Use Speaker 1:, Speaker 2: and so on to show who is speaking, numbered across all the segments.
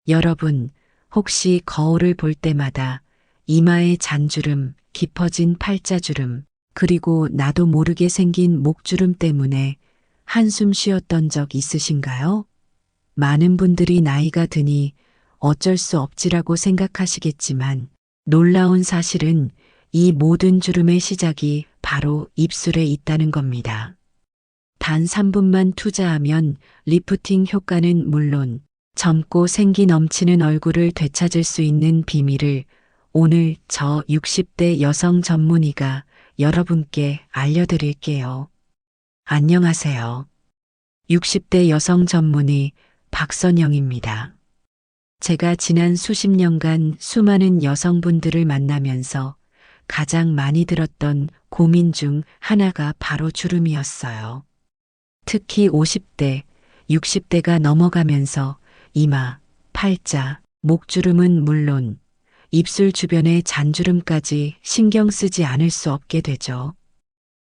Speaker 1: 여러분, 혹시 거울을 볼 때마다 이마에 잔주름, 깊어진 팔자주름, 그리고 나도 모르게 생긴 목주름 때문에 한숨 쉬었던 적 있으신가요? 많은 분들이 나이가 드니 어쩔 수 없지라고 생각하시겠지만 놀라운 사실은 이 모든 주름의 시작이 바로 입술에 있다는 겁니다. 단 3분만 투자하면 리프팅 효과는 물론 젊고 생기 넘치는 얼굴을 되찾을 수 있는 비밀을 오늘 저 60대 여성 전문의가 여러분께 알려드릴게요. 안녕하세요. 60대 여성 전문의 박선영입니다. 제가 지난 수십 년간 수많은 여성분들을 만나면서 가장 많이 들었던 고민 중 하나가 바로 주름이었어요. 특히 50대, 60대가 넘어가면서 이마, 팔자, 목주름은 물론 입술 주변의 잔주름까지 신경 쓰지 않을 수 없게 되죠.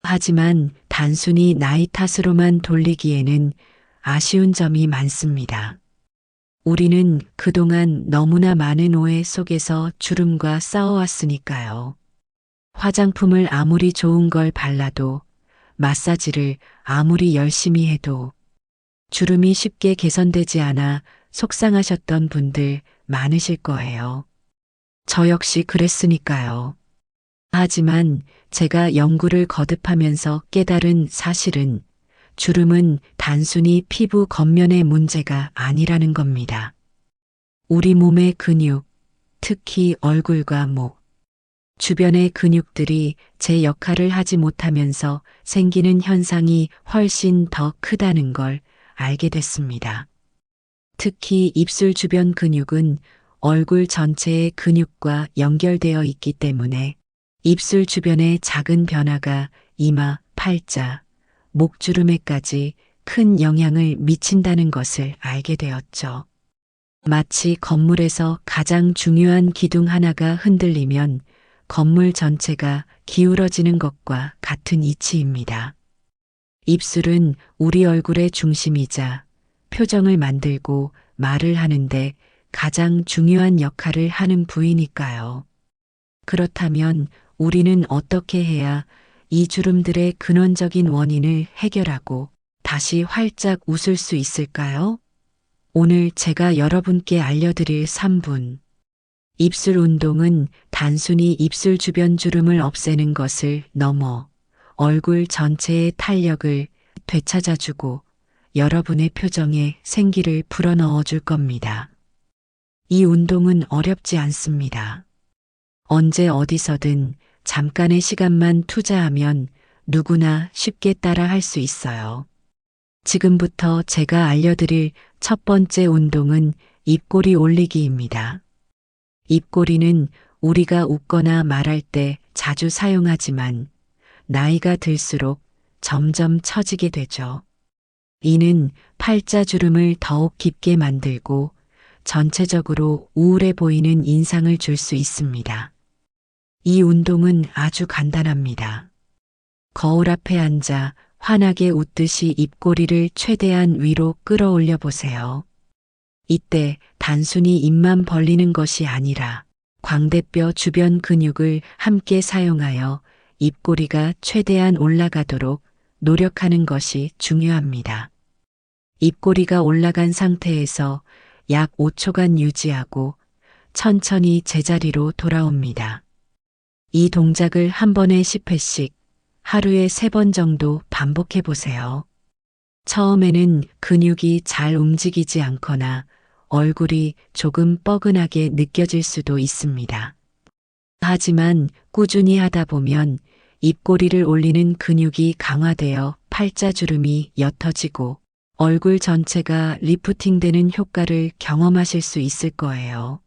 Speaker 1: 하지만 단순히 나이 탓으로만 돌리기에는 아쉬운 점이 많습니다. 우리는 그동안 너무나 많은 오해 속에서 주름과 싸워왔으니까요. 화장품을 아무리 좋은 걸 발라도, 마사지를 아무리 열심히 해도 주름이 쉽게 개선되지 않아 속상하셨던 분들 많으실 거예요. 저 역시 그랬으니까요. 하지만 제가 연구를 거듭하면서 깨달은 사실은 주름은 단순히 피부 겉면의 문제가 아니라는 겁니다. 우리 몸의 근육, 특히 얼굴과 목, 주변의 근육들이 제 역할을 하지 못하면서 생기는 현상이 훨씬 더 크다는 걸 알게 됐습니다. 특히 입술 주변 근육은 얼굴 전체의 근육과 연결되어 있기 때문에 입술 주변의 작은 변화가 이마, 팔자, 목주름에까지 큰 영향을 미친다는 것을 알게 되었죠. 마치 건물에서 가장 중요한 기둥 하나가 흔들리면 건물 전체가 기울어지는 것과 같은 이치입니다. 입술은 우리 얼굴의 중심이자 표정을 만들고 말을 하는데 가장 중요한 역할을 하는 부위니까요. 그렇다면 우리는 어떻게 해야 이 주름들의 근원적인 원인을 해결하고 다시 활짝 웃을 수 있을까요? 오늘 제가 여러분께 알려드릴 3분. 입술 운동은 단순히 입술 주변 주름을 없애는 것을 넘어 얼굴 전체의 탄력을 되찾아주고 여러분의 표정에 생기를 불어넣어 줄 겁니다. 이 운동은 어렵지 않습니다. 언제 어디서든 잠깐의 시간만 투자하면 누구나 쉽게 따라 할 수 있어요. 지금부터 제가 알려드릴 첫 번째 운동은 입꼬리 올리기입니다. 입꼬리는 우리가 웃거나 말할 때 자주 사용하지만 나이가 들수록 점점 처지게 되죠. 이는 팔자주름을 더욱 깊게 만들고 전체적으로 우울해 보이는 인상을 줄 수 있습니다. 이 운동은 아주 간단합니다. 거울 앞에 앉아 환하게 웃듯이 입꼬리를 최대한 위로 끌어올려 보세요. 이때 단순히 입만 벌리는 것이 아니라 광대뼈 주변 근육을 함께 사용하여 입꼬리가 최대한 올라가도록 노력하는 것이 중요합니다. 입꼬리가 올라간 상태에서 약 5초간 유지하고 천천히 제자리로 돌아옵니다. 이 동작을 한 번에 10회씩 하루에 3번 정도 반복해 보세요. 처음에는 근육이 잘 움직이지 않거나 얼굴이 조금 뻐근하게 느껴질 수도 있습니다. 하지만 꾸준히 하다 보면 입꼬리를 올리는 근육이 강화되어 팔자주름이 옅어지고 얼굴 전체가 리프팅되는 효과를 경험하실 수 있을 거예요.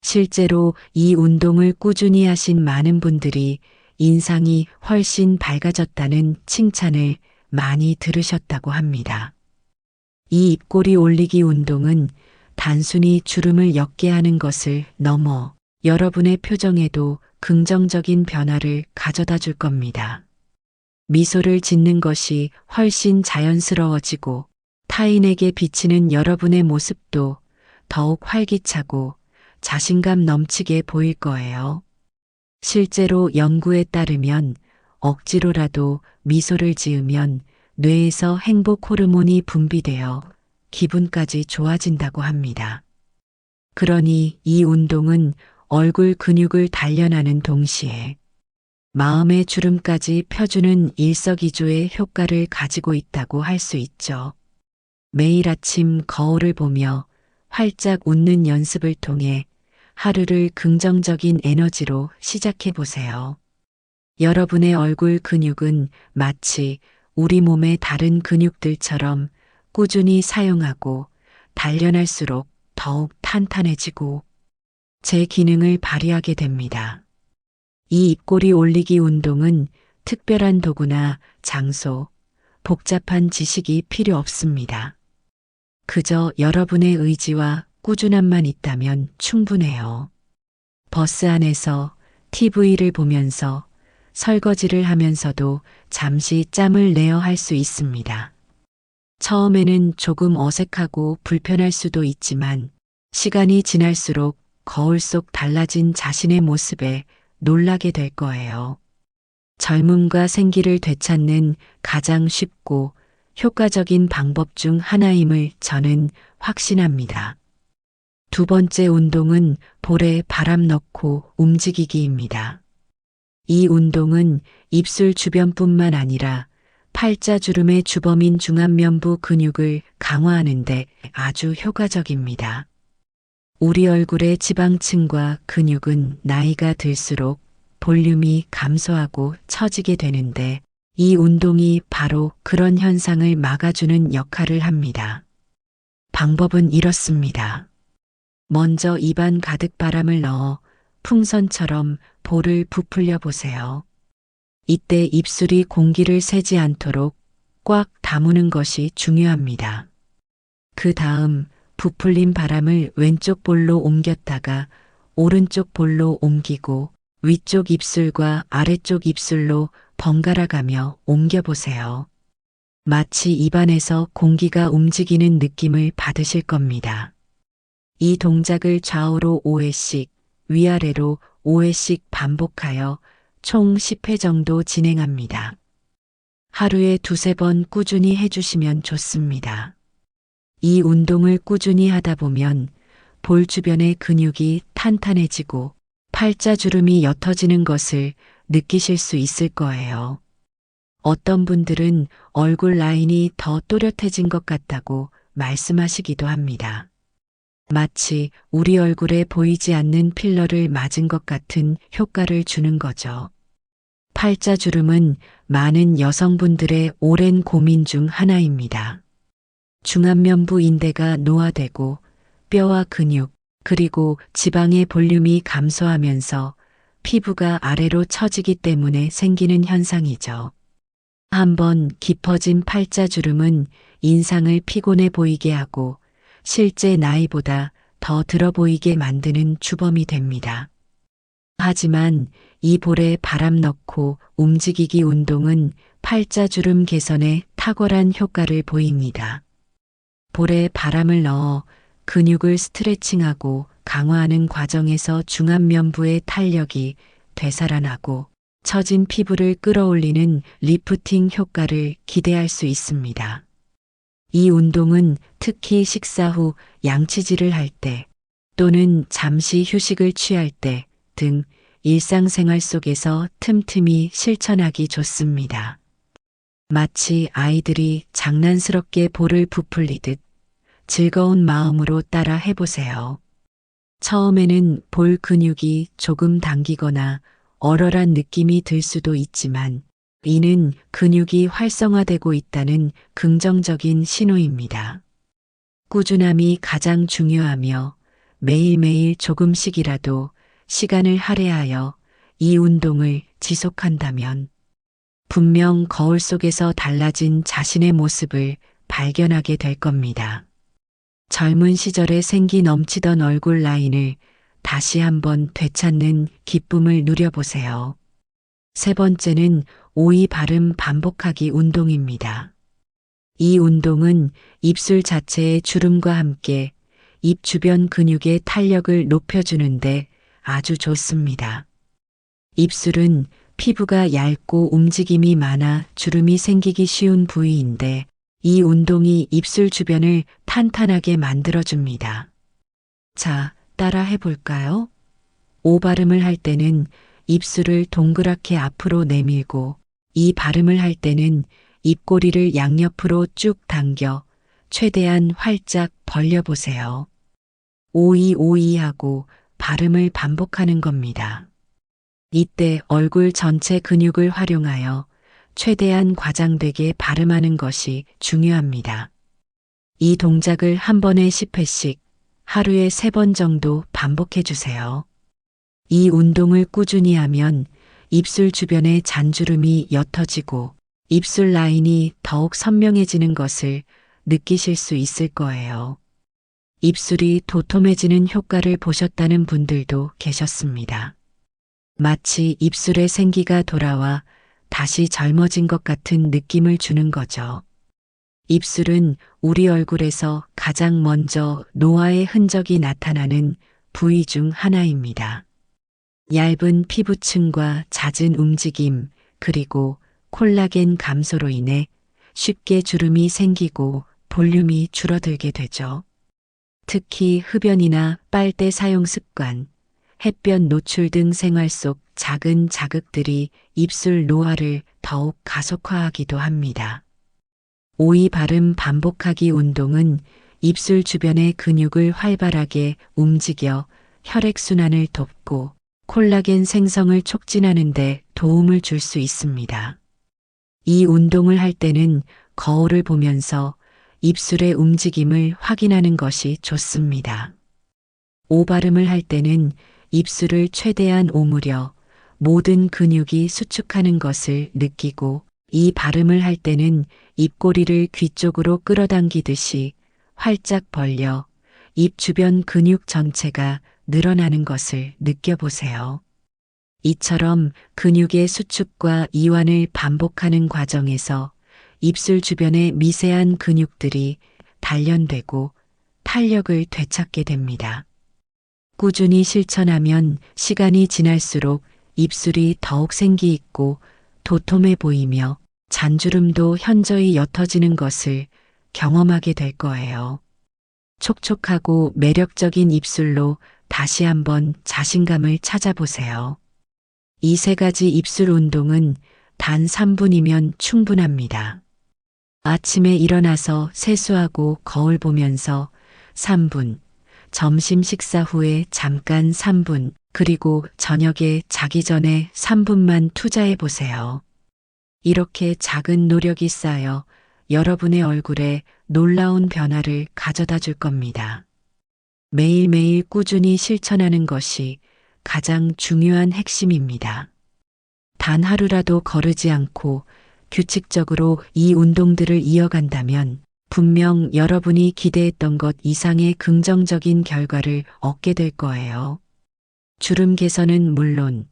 Speaker 1: 실제로 이 운동을 꾸준히 하신 많은 분들이 인상이 훨씬 밝아졌다는 칭찬을 많이 들으셨다고 합니다. 이 입꼬리 올리기 운동은 단순히 주름을 옅게 하는 것을 넘어 여러분의 표정에도 긍정적인 변화를 가져다 줄 겁니다. 미소를 짓는 것이 훨씬 자연스러워지고 타인에게 비치는 여러분의 모습도 더욱 활기차고 자신감 넘치게 보일 거예요. 실제로 연구에 따르면 억지로라도 미소를 지으면 뇌에서 행복 호르몬이 분비되어 기분까지 좋아진다고 합니다. 그러니 이 운동은 얼굴 근육을 단련하는 동시에 마음의 주름까지 펴주는 일석이조의 효과를 가지고 있다고 할 수 있죠. 매일 아침 거울을 보며 활짝 웃는 연습을 통해 하루를 긍정적인 에너지로 시작해 보세요. 여러분의 얼굴 근육은 마치 우리 몸의 다른 근육들처럼 꾸준히 사용하고 단련할수록 더욱 탄탄해지고 제 기능을 발휘하게 됩니다. 이 입꼬리 올리기 운동은 특별한 도구나 장소, 복잡한 지식이 필요 없습니다. 그저 여러분의 의지와 꾸준함만 있다면 충분해요. 버스 안에서 TV를 보면서 설거지를 하면서도 잠시 짬을 내어 할 수 있습니다. 처음에는 조금 어색하고 불편할 수도 있지만 시간이 지날수록 거울 속 달라진 자신의 모습에 놀라게 될 거예요. 젊음과 생기를 되찾는 가장 쉽고 효과적인 방법 중 하나임을 저는 확신합니다. 두 번째 운동은 볼에 바람 넣고 움직이기입니다. 이 운동은 입술 주변뿐만 아니라 팔자주름의 주범인 중안면부 근육을 강화하는 데 아주 효과적입니다. 우리 얼굴의 지방층과 근육은 나이가 들수록 볼륨이 감소하고 처지게 되는데 이 운동이 바로 그런 현상을 막아주는 역할을 합니다. 방법은 이렇습니다. 먼저 입안 가득 바람을 넣어 풍선처럼 볼을 부풀려 보세요. 이때 입술이 공기를 새지 않도록 꽉 다무는 것이 중요합니다. 그 다음 부풀린 바람을 왼쪽 볼로 옮겼다가 오른쪽 볼로 옮기고 위쪽 입술과 아래쪽 입술로 번갈아 가며 옮겨보세요. 마치 입안에서 공기가 움직이는 느낌을 받으실 겁니다. 이 동작을 좌우로 5회씩, 위아래로 5회씩 반복하여 총 10회 정도 진행합니다. 하루에 2~3번 꾸준히 해주시면 좋습니다. 이 운동을 꾸준히 하다 보면 볼 주변의 근육이 탄탄해지고 팔자주름이 옅어지는 것을 느끼실 수 있을 거예요. 어떤 분들은 얼굴 라인이 더 또렷해진 것 같다고 말씀하시기도 합니다. 마치 우리 얼굴에 보이지 않는 필러를 맞은 것 같은 효과를 주는 거죠. 팔자주름은 많은 여성분들의 오랜 고민 중 하나입니다. 중안면부 인대가 노화되고 뼈와 근육, 그리고 지방의 볼륨이 감소하면서 피부가 아래로 처지기 때문에 생기는 현상이죠. 한번 깊어진 팔자주름은 인상을 피곤해 보이게 하고 실제 나이보다 더 들어 보이게 만드는 주범이 됩니다. 하지만 이 볼에 바람 넣고 움직이기 운동은 팔자주름 개선에 탁월한 효과를 보입니다. 볼에 바람을 넣어 근육을 스트레칭하고 강화하는 과정에서 중안면부의 탄력이 되살아나고 처진 피부를 끌어올리는 리프팅 효과를 기대할 수 있습니다. 이 운동은 특히 식사 후 양치질을 할 때 또는 잠시 휴식을 취할 때 등 일상생활 속에서 틈틈이 실천하기 좋습니다. 마치 아이들이 장난스럽게 볼을 부풀리듯 즐거운 마음으로 따라 해보세요. 처음에는 볼 근육이 조금 당기거나 얼얼한 느낌이 들 수도 있지만 이는 근육이 활성화되고 있다는 긍정적인 신호입니다. 꾸준함이 가장 중요하며 매일매일 조금씩이라도 시간을 할애하여 이 운동을 지속한다면 분명 거울 속에서 달라진 자신의 모습을 발견하게 될 겁니다. 젊은 시절에 생기 넘치던 얼굴 라인을 다시 한번 되찾는 기쁨을 누려보세요. 세 번째는 오이 발음 반복하기 운동입니다. 이 운동은 입술 자체의 주름과 함께 입 주변 근육의 탄력을 높여주는데 아주 좋습니다. 입술은 피부가 얇고 움직임이 많아 주름이 생기기 쉬운 부위인데 이 운동이 입술 주변을 탄탄하게 만들어줍니다. 자, 따라 해볼까요? 오 발음을 할 때는 입술을 동그랗게 앞으로 내밀고 이 발음을 할 때는 입꼬리를 양옆으로 쭉 당겨 최대한 활짝 벌려보세요. 오이 오이 하고 발음을 반복하는 겁니다. 이때 얼굴 전체 근육을 활용하여 최대한 과장되게 발음하는 것이 중요합니다. 이 동작을 한 번에 10회씩 하루에 3번 정도 반복해 주세요. 이 운동을 꾸준히 하면 입술 주변의 잔주름이 옅어지고 입술 라인이 더욱 선명해지는 것을 느끼실 수 있을 거예요. 입술이 도톰해지는 효과를 보셨다는 분들도 계셨습니다. 마치 입술에 생기가 돌아와 다시 젊어진 것 같은 느낌을 주는 거죠. 입술은 우리 얼굴에서 가장 먼저 노화의 흔적이 나타나는 부위 중 하나입니다. 얇은 피부층과 잦은 움직임, 그리고 콜라겐 감소로 인해 쉽게 주름이 생기고 볼륨이 줄어들게 되죠. 특히 흡연이나 빨대 사용 습관, 햇볕 노출 등 생활 속 작은 자극들이 입술 노화를 더욱 가속화하기도 합니다. 오이 발음 반복하기 운동은 입술 주변의 근육을 활발하게 움직여 혈액순환을 돕고 콜라겐 생성을 촉진하는 데 도움을 줄 수 있습니다. 이 운동을 할 때는 거울을 보면서 입술의 움직임을 확인하는 것이 좋습니다. 오 발음을 할 때는 입술을 최대한 오므려 모든 근육이 수축하는 것을 느끼고 이 발음을 할 때는 입꼬리를 귀 쪽으로 끌어당기듯이 활짝 벌려 입 주변 근육 전체가 늘어나는 것을 느껴보세요. 이처럼 근육의 수축과 이완을 반복하는 과정에서 입술 주변의 미세한 근육들이 단련되고 탄력을 되찾게 됩니다. 꾸준히 실천하면 시간이 지날수록 입술이 더욱 생기 있고 도톰해 보이며 잔주름도 현저히 옅어지는 것을 경험하게 될 거예요. 촉촉하고 매력적인 입술로 다시 한번 자신감을 찾아보세요. 이 3가지 입술 운동은 단 3분이면 충분합니다. 아침에 일어나서 세수하고 거울 보면서 3분, 점심 식사 후에 잠깐 3분, 그리고 저녁에 자기 전에 3분만 투자해 보세요. 이렇게 작은 노력이 쌓여 여러분의 얼굴에 놀라운 변화를 가져다 줄 겁니다. 매일매일 꾸준히 실천하는 것이 가장 중요한 핵심입니다. 단 하루라도 거르지 않고 규칙적으로 이 운동들을 이어간다면 분명 여러분이 기대했던 것 이상의 긍정적인 결과를 얻게 될 거예요. 주름 개선은 물론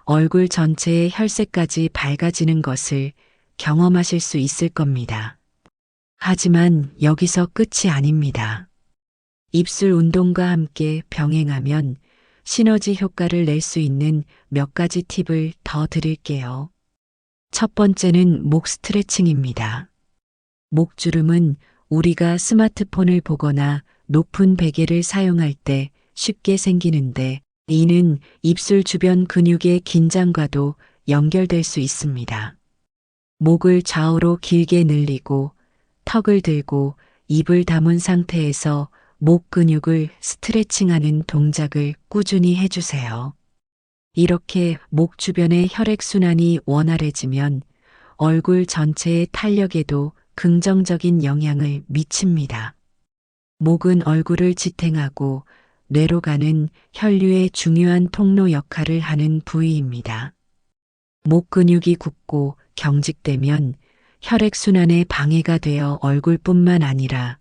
Speaker 1: 얼굴 전체의 혈색까지 밝아지는 것을 경험하실 수 있을 겁니다. 하지만 여기서 끝이 아닙니다. 입술 운동과 함께 병행하면 시너지 효과를 낼 수 있는 몇 가지 팁을 더 드릴게요. 첫 번째는 목 스트레칭입니다. 목주름은 우리가 스마트폰을 보거나 높은 베개를 사용할 때 쉽게 생기는데 이는 입술 주변 근육의 긴장과도 연결될 수 있습니다. 목을 좌우로 길게 늘리고 턱을 들고 입을 다문 상태에서 목 근육을 스트레칭하는 동작을 꾸준히 해주세요. 이렇게 목 주변의 혈액순환이 원활해지면 얼굴 전체의 탄력에도 긍정적인 영향을 미칩니다. 목은 얼굴을 지탱하고 뇌로 가는 혈류의 중요한 통로 역할을 하는 부위입니다. 목 근육이 굳고 경직되면 혈액순환에 방해가 되어 얼굴뿐만 아니라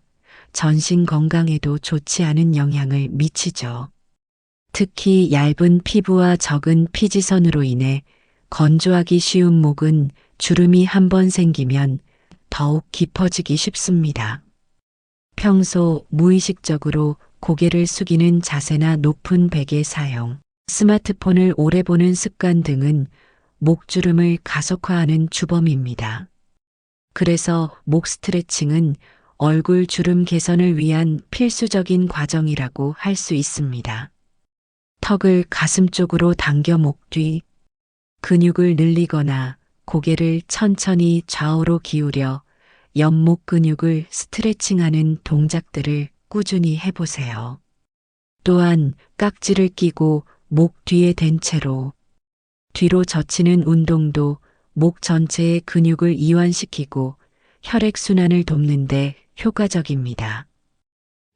Speaker 1: 전신 건강에도 좋지 않은 영향을 미치죠. 특히 얇은 피부와 적은 피지선으로 인해 건조하기 쉬운 목은 주름이 한번 생기면 더욱 깊어지기 쉽습니다. 평소 무의식적으로 고개를 숙이는 자세나 높은 베개 사용, 스마트폰을 오래 보는 습관 등은 목주름을 가속화하는 주범입니다. 그래서 목 스트레칭은 얼굴 주름 개선을 위한 필수적인 과정이라고 할 수 있습니다. 턱을 가슴 쪽으로 당겨 목 뒤 근육을 늘리거나 고개를 천천히 좌우로 기울여 옆목 근육을 스트레칭하는 동작들을 꾸준히 해보세요. 또한 깍지를 끼고 목 뒤에 댄 채로 뒤로 젖히는 운동도 목 전체의 근육을 이완시키고 혈액순환을 돕는데 효과적입니다.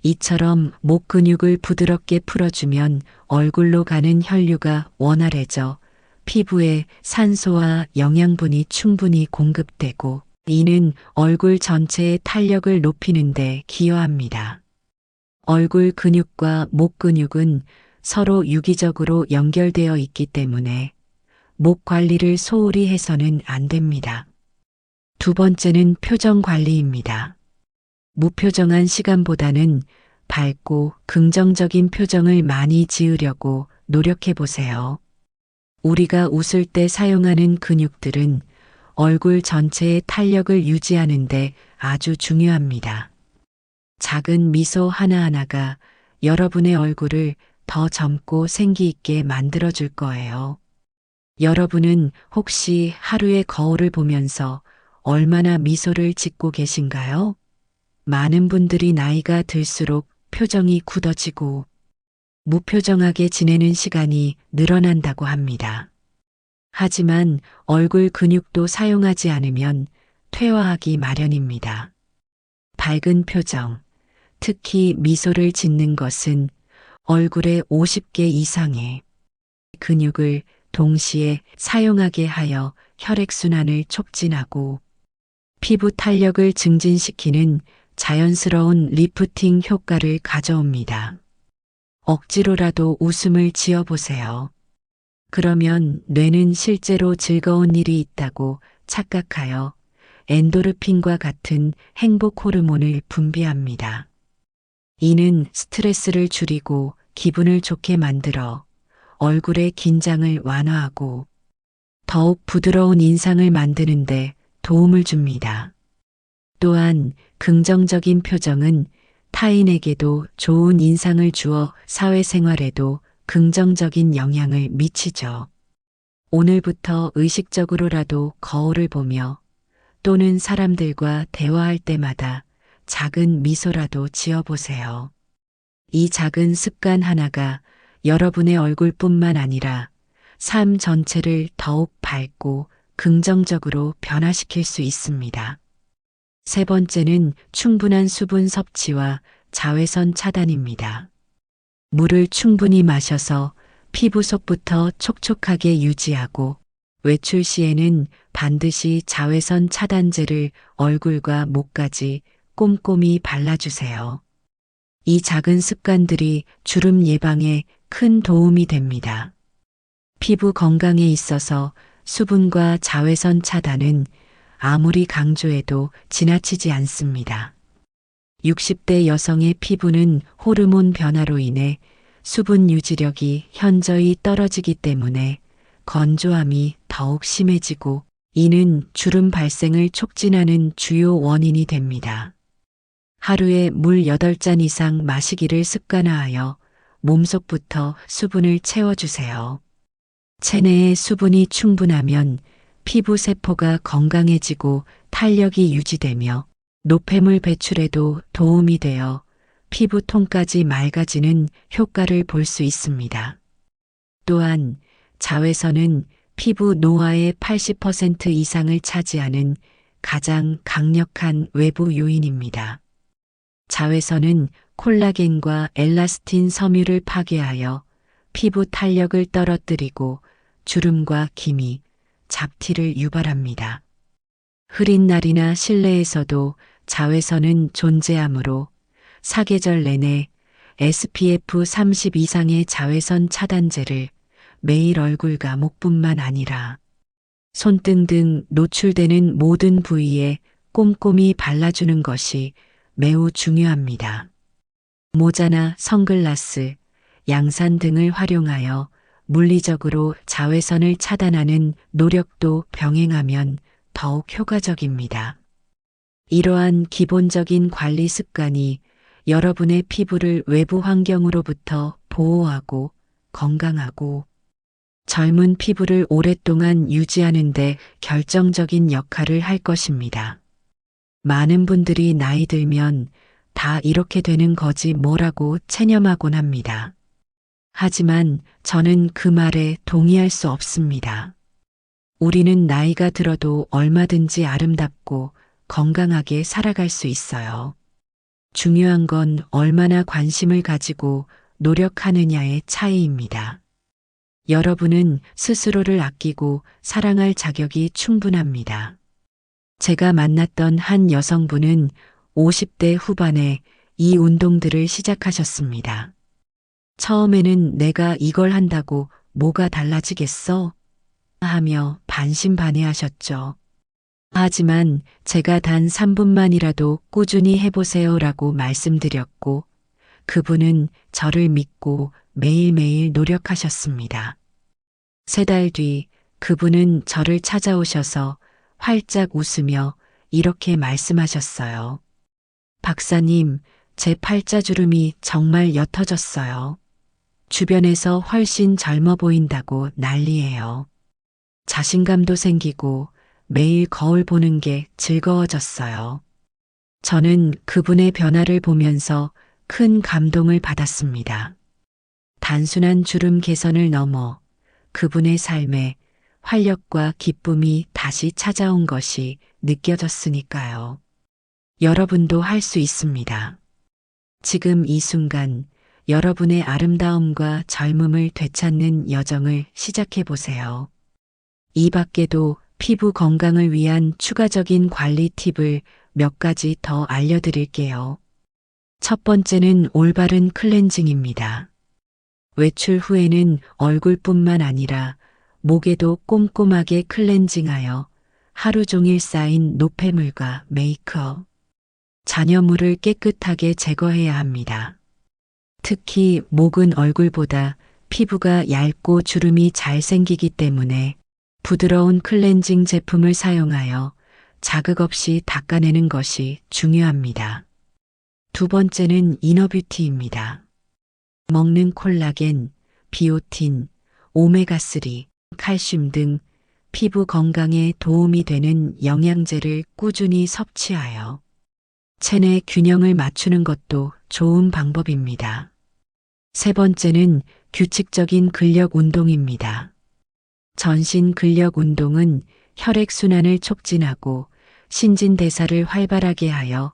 Speaker 1: 이처럼 목 근육을 부드럽게 풀어주면 얼굴로 가는 혈류가 원활해져 피부에 산소와 영양분이 충분히 공급되고 이는 얼굴 전체의 탄력을 높이는 데 기여합니다. 얼굴 근육과 목 근육은 서로 유기적으로 연결되어 있기 때문에 목 관리를 소홀히 해서는 안 됩니다. 두 번째는 표정 관리입니다. 무표정한 시간보다는 밝고 긍정적인 표정을 많이 지으려고 노력해 보세요. 우리가 웃을 때 사용하는 근육들은 얼굴 전체의 탄력을 유지하는데 아주 중요합니다. 작은 미소 하나하나가 여러분의 얼굴을 더 젊고 생기 있게 만들어줄 거예요. 여러분은 혹시 하루의 거울을 보면서 얼마나 미소를 짓고 계신가요? 많은 분들이 나이가 들수록 표정이 굳어지고 무표정하게 지내는 시간이 늘어난다고 합니다. 하지만 얼굴 근육도 사용하지 않으면 퇴화하기 마련입니다. 밝은 표정, 특히 미소를 짓는 것은 얼굴의 50개 이상의 근육을 동시에 사용하게 하여 혈액순환을 촉진하고 피부 탄력을 증진시키는 자연스러운 리프팅 효과를 가져옵니다. 억지로라도 웃음을 지어보세요. 그러면 뇌는 실제로 즐거운 일이 있다고 착각하여 엔도르핀과 같은 행복 호르몬을 분비합니다. 이는 스트레스를 줄이고 기분을 좋게 만들어 얼굴의 긴장을 완화하고 더욱 부드러운 인상을 만드는데 도움을 줍니다. 또한 긍정적인 표정은 타인에게도 좋은 인상을 주어 사회생활에도 긍정적인 영향을 미치죠. 오늘부터 의식적으로라도 거울을 보며 또는 사람들과 대화할 때마다 작은 미소라도 지어보세요. 이 작은 습관 하나가 여러분의 얼굴뿐만 아니라 삶 전체를 더욱 밝고 긍정적으로 변화시킬 수 있습니다. 세 번째는 충분한 수분 섭취와 자외선 차단입니다. 물을 충분히 마셔서 피부 속부터 촉촉하게 유지하고 외출 시에는 반드시 자외선 차단제를 얼굴과 목까지 꼼꼼히 발라주세요. 이 작은 습관들이 주름 예방에 큰 도움이 됩니다. 피부 건강에 있어서 수분과 자외선 차단은 아무리 강조해도 지나치지 않습니다. 60대 여성의 피부는 호르몬 변화로 인해 수분 유지력이 현저히 떨어지기 때문에 건조함이 더욱 심해지고 이는 주름 발생을 촉진하는 주요 원인이 됩니다. 하루에 물 8잔 이상 마시기를 습관화하여 몸속부터 수분을 채워주세요. 체내에 수분이 충분하면 피부 세포가 건강해지고 탄력이 유지되며 노폐물 배출에도 도움이 되어 피부톤까지 맑아지는 효과를 볼 수 있습니다. 또한 자외선은 피부 노화의 80% 이상을 차지하는 가장 강력한 외부 요인입니다. 자외선은 콜라겐과 엘라스틴 섬유를 파괴하여 피부 탄력을 떨어뜨리고 주름과 기미, 잡티를 유발합니다. 흐린 날이나 실내에서도 자외선은 존재하므로 사계절 내내 SPF 30 이상의 자외선 차단제를 매일 얼굴과 목뿐만 아니라 손등 등 노출되는 모든 부위에 꼼꼼히 발라주는 것이 매우 중요합니다. 모자나 선글라스, 양산 등을 활용하여 물리적으로 자외선을 차단하는 노력도 병행하면 더욱 효과적입니다. 이러한 기본적인 관리 습관이 여러분의 피부를 외부 환경으로부터 보호하고 건강하고 젊은 피부를 오랫동안 유지하는 데 결정적인 역할을 할 것입니다. 많은 분들이 나이 들면 다 이렇게 되는 거지 뭐라고 체념하곤 합니다. 하지만 저는 그 말에 동의할 수 없습니다. 우리는 나이가 들어도 얼마든지 아름답고 건강하게 살아갈 수 있어요. 중요한 건 얼마나 관심을 가지고 노력하느냐의 차이입니다. 여러분은 스스로를 아끼고 사랑할 자격이 충분합니다. 제가 만났던 한 여성분은 50대 후반에 이 운동들을 시작하셨습니다. 처음에는 내가 이걸 한다고 뭐가 달라지겠어? 하며 반신반의하셨죠. 하지만 제가 단 3분만이라도 꾸준히 해보세요라고 말씀드렸고 그분은 저를 믿고 매일매일 노력하셨습니다. 3달 뒤 그분은 저를 찾아오셔서 활짝 웃으며 이렇게 말씀하셨어요. 박사님, 제 팔자주름이 정말 옅어졌어요. 주변에서 훨씬 젊어 보인다고 난리예요. 자신감도 생기고 매일 거울 보는 게 즐거워졌어요. 저는 그분의 변화를 보면서 큰 감동을 받았습니다. 단순한 주름 개선을 넘어 그분의 삶에 활력과 기쁨이 다시 찾아온 것이 느껴졌으니까요. 여러분도 할 수 있습니다. 지금 이 순간 여러분의 아름다움과 젊음을 되찾는 여정을 시작해 보세요. 이 밖에도 피부 건강을 위한 추가적인 관리 팁을 몇 가지 더 알려드릴게요. 첫 번째는 올바른 클렌징입니다. 외출 후에는 얼굴뿐만 아니라 목에도 꼼꼼하게 클렌징하여 하루 종일 쌓인 노폐물과 메이크업, 잔여물을 깨끗하게 제거해야 합니다. 특히 목은 얼굴보다 피부가 얇고 주름이 잘 생기기 때문에 부드러운 클렌징 제품을 사용하여 자극 없이 닦아내는 것이 중요합니다. 두 번째는 이너뷰티입니다. 먹는 콜라겐, 비오틴, 오메가3, 칼슘 등 피부 건강에 도움이 되는 영양제를 꾸준히 섭취하여 체내 균형을 맞추는 것도 좋은 방법입니다. 세 번째는 규칙적인 근력 운동입니다. 전신 근력 운동은 혈액순환을 촉진하고 신진대사를 활발하게 하여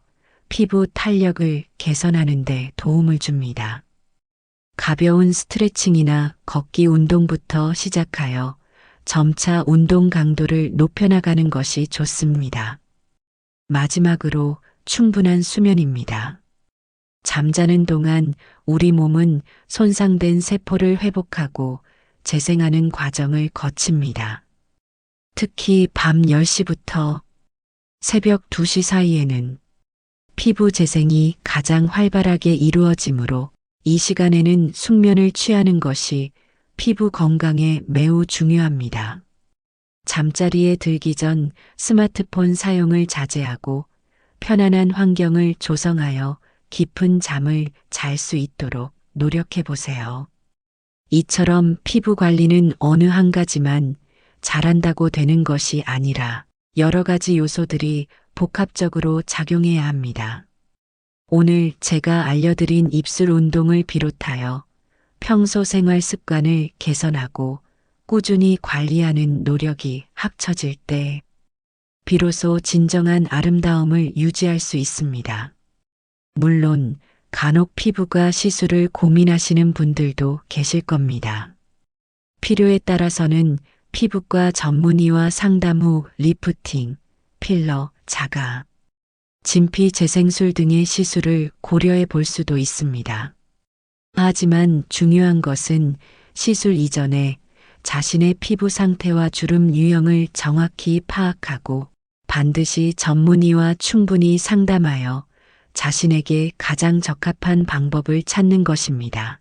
Speaker 1: 피부 탄력을 개선하는 데 도움을 줍니다. 가벼운 스트레칭이나 걷기 운동부터 시작하여 점차 운동 강도를 높여나가는 것이 좋습니다. 마지막으로 충분한 수면입니다. 잠자는 동안 우리 몸은 손상된 세포를 회복하고 재생하는 과정을 거칩니다. 특히 밤 10시부터 새벽 2시 사이에는 피부 재생이 가장 활발하게 이루어지므로 이 시간에는 숙면을 취하는 것이 피부 건강에 매우 중요합니다. 잠자리에 들기 전 스마트폰 사용을 자제하고 편안한 환경을 조성하여 깊은 잠을 잘 수 있도록 노력해 보세요. 이처럼 피부 관리는 어느 한 가지만 잘한다고 되는 것이 아니라 여러 가지 요소들이 복합적으로 작용해야 합니다. 오늘 제가 알려드린 입술 운동을 비롯하여 평소 생활 습관을 개선하고 꾸준히 관리하는 노력이 합쳐질 때 비로소 진정한 아름다움을 유지할 수 있습니다. 물론 간혹 피부과 시술을 고민하시는 분들도 계실 겁니다. 필요에 따라서는 피부과 전문의와 상담 후 리프팅, 필러, 자가, 진피 재생술 등의 시술을 고려해 볼 수도 있습니다. 하지만 중요한 것은 시술 이전에 자신의 피부 상태와 주름 유형을 정확히 파악하고 반드시 전문의와 충분히 상담하여 자신에게 가장 적합한 방법을 찾는 것입니다.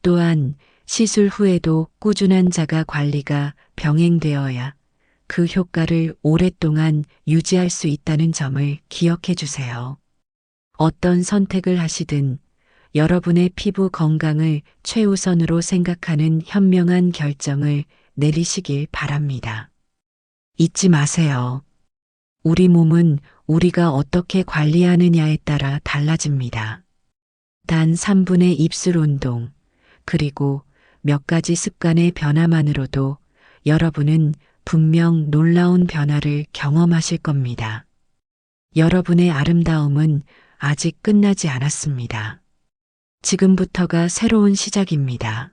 Speaker 1: 또한 시술 후에도 꾸준한 자가 관리가 병행되어야 그 효과를 오랫동안 유지할 수 있다는 점을 기억해 주세요. 어떤 선택을 하시든 여러분의 피부 건강을 최우선으로 생각하는 현명한 결정을 내리시길 바랍니다. 잊지 마세요. 우리 몸은 우리가 어떻게 관리하느냐에 따라 달라집니다. 단 3분의 입술 운동, 그리고 몇 가지 습관의 변화만으로도 여러분은 분명 놀라운 변화를 경험하실 겁니다. 여러분의 아름다움은 아직 끝나지 않았습니다. 지금부터가 새로운 시작입니다.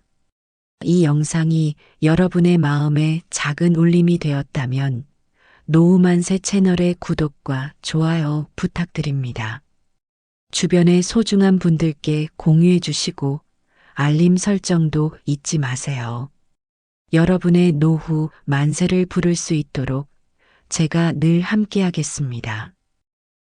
Speaker 1: 이 영상이 여러분의 마음에 작은 울림이 되었다면 노우만세 채널의 구독과 좋아요 부탁드립니다. 주변의 소중한 분들께 공유해 주시고 알림 설정도 잊지 마세요. 여러분의 노후 만세를 부를 수 있도록 제가 늘 함께하겠습니다.